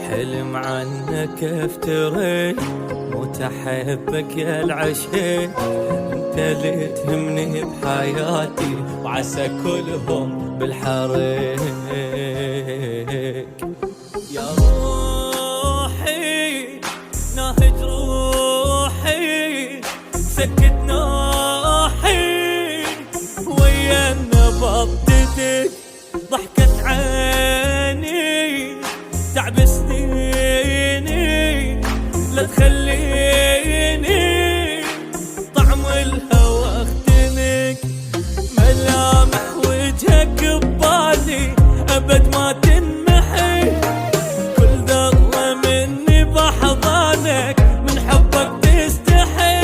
حلم عنك افتريت، موت احبك يا العشيق، انت اللي تهمني بحياتي وعسى كلهم بالحريق. يا روحي ناهج روحي سكت ناحي، ويا نبضتك ضحكت عيني تعب سنيني، لا تخليني طعم الهوى اختنك، ملامح وجهك ببالي ابد ما تنمحي، كل ذرة مني بحضانك من حبك تستحي.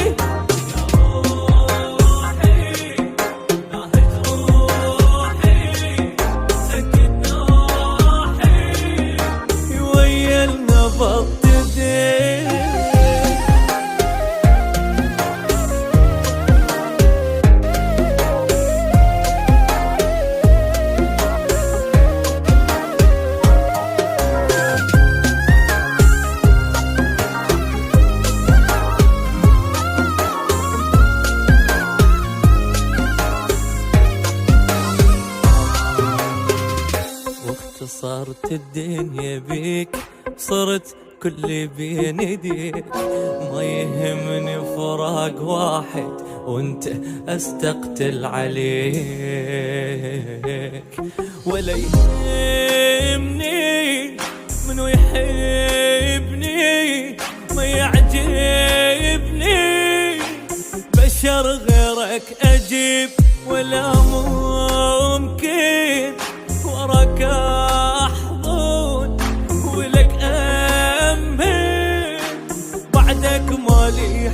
صارت الدنيا بيك، صرت كل بين يديك، ما يهمني فراق واحد وانت استقتل عليك، ولا يهمني منو يحبني ما يعجبني، بشر غيرك اجيب ولا ممكن وراك احضن ولك امن، بعدك مالي